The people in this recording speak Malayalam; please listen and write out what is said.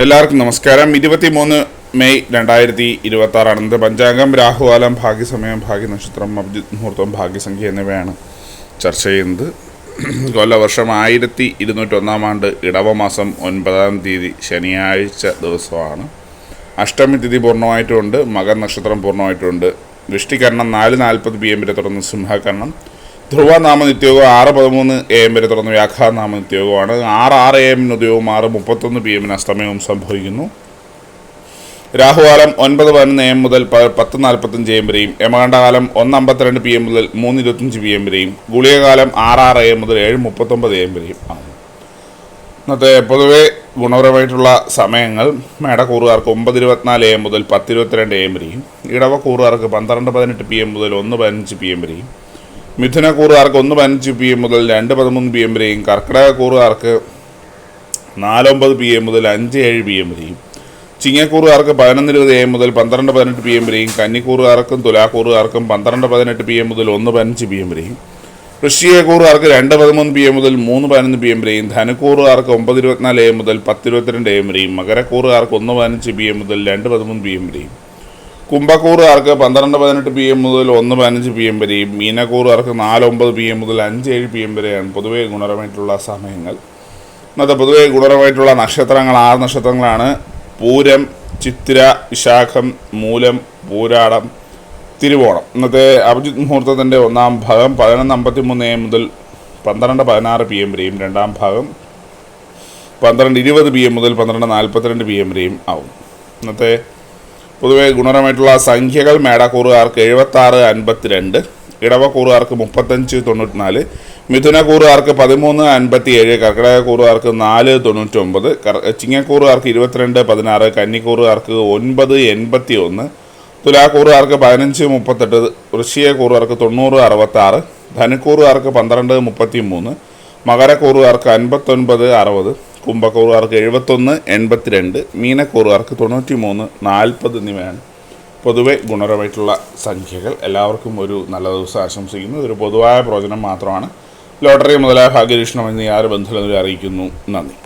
എല്ലാവർക്കും നമസ്കാരം. 23 മെയ് 2026 ഇന്നത്തെ പഞ്ചാംഗം. രാഹുകാലം, ഭാഗ്യസമയം, ഭാഗ്യനക്ഷത്രം, അഭിജിത് മുഹൂർത്തം, ഭാഗ്യസംഖ്യ എന്നിവയാണ് ചർച്ച ചെയ്യുന്നത്. കൊല്ലവർഷം 1201 ആണ്ട് ഇടവമാസം 9-ാം തീയതി ശനിയാഴ്ച ദിവസമാണ്. അഷ്ടമി തിഥി പൂർണ്ണമായിട്ടുമുണ്ട്, മകർ നക്ഷത്രം പൂർണ്ണമായിട്ടുമുണ്ട്. ദൃഷ്ടികരണം 4:40 PM വരെ തുടർന്ന് സിംഹകരണം. ധ്രുവനാമ നിത്യയോഗം 6:13 AM വരെ തുടർന്ന് വ്യാഘാനാമ നിത്യയോഗമാണ്. 6 AM ഉദയവും 6:31 PM അസ്തമയവും സംഭവിക്കുന്നു. രാഹുകാലം 9:11 AM മുതൽ 10:45 AM വരെയും, യമകണ്ഠകാലം 1:52 PM മുതൽ 3:25 PM വരെയും, ഗുളികകാലം 6 AM മുതൽ 7:39 AM വരെയും ആണ്. ഇന്നത്തെ പൊതുവെ ഗുണപരമായിട്ടുള്ള സമയങ്ങൾ മേടക്കൂറുകാർക്ക് 9:24 AM മുതൽ 10:22 AM വരെയും, ഇടവക്കൂറുകാർക്ക് 12:18 PM മുതൽ 1:15 PM വരെയും, മിഥുനക്കൂറുകാർക്ക് 1:15 PM മുതൽ 2:13 PM വരെയും, കർക്കിടകക്കൂറുകാർക്ക് 4:09 PM മുതൽ 5:07 PM വരെയും, ചിങ്ങക്കൂറുകാർക്ക് 11:20 AM മുതൽ 12:18 PM വരെയും, കന്നിക്കൂറുകാർക്കും തുലാക്കൂറുകാർക്കും 12:18 PM മുതൽ 1:15 PM വരെയും, വൃശ്ചികക്കൂറുകാർക്ക് 2:13 PM മുതൽ 3:11 PM വരെയും, ധനുക്കൂറുകാർക്ക് 9:24 AM മുതൽ 10:22 AM വരെയും, മകരക്കൂറുകാർക്ക് 1:15 PM മുതൽ 2:13 PM വരെയും, കുംഭക്കൂറുകാർക്ക് 12:18 PM മുതൽ 1:15 PM വരെയും, മീനക്കൂറുകാർക്ക് 4:09 PM മുതൽ 5:07 PM വരെയാണ് പൊതുവെ ഗുണപരമായിട്ടുള്ള സമയങ്ങൾ. ഇന്നത്തെ പൊതുവെ ഗുണപരമായിട്ടുള്ള നക്ഷത്രങ്ങൾ 6 നക്ഷത്രങ്ങളാണ്. പൂരം, ചിത്തിര, വിശാഖം, മൂലം, പൂരാടം, തിരുവോണം. ഇന്നത്തെ അഭിജിത് മുഹൂർത്തത്തിൻ്റെ 1-ാം ഭാഗം 11:53 AM മുതൽ 12:16 PM വരെയും, 2-ാം ഭാഗം 12:20 PM മുതൽ 12:42 PM വരെയും ആവും. ഇന്നത്തെ പൊതുവെ ഗുണപരമായിട്ടുള്ള സംഖ്യകൾ മേടക്കൂറുകാർക്ക് 76:52, ഇടവക്കൂറുകാർക്ക് 35:94, മിഥുനക്കൂറുകാർക്ക് 13:57, കർക്കിടകക്കൂറുകാർക്ക് 4:99, ചിങ്ങക്കൂറുകാർക്ക് 22:16, കന്നിക്കൂറുകാർക്ക് 9:81, തുലാക്കൂറുകാർക്ക് 15:38, വൃശ്ചികക്കൂറുകാർക്ക് 90:66, ധനുക്കൂറുകാർക്ക് 12:33, മകരക്കൂറുകാർക്ക് 59:60, കുംഭക്കൂറുകാർക്ക് 71:82, മീനക്കൂറുകാർക്ക് 93:40 എന്നിവയാണ് പൊതുവെ ഗുണപരമായിട്ടുള്ള സംഖ്യകൾ. എല്ലാവർക്കും ഒരു നല്ല ദിവസം ആശംസിക്കുന്നു. ഇതൊരു പൊതുവായ പ്രവചനം മാത്രമാണ്. ലോട്ടറി മുതലായ ഭാഗ്യരീക്ഷണം എന്നീ ആര് ബന്ധുക്കളെ അറിയിക്കുന്നു. നന്ദി.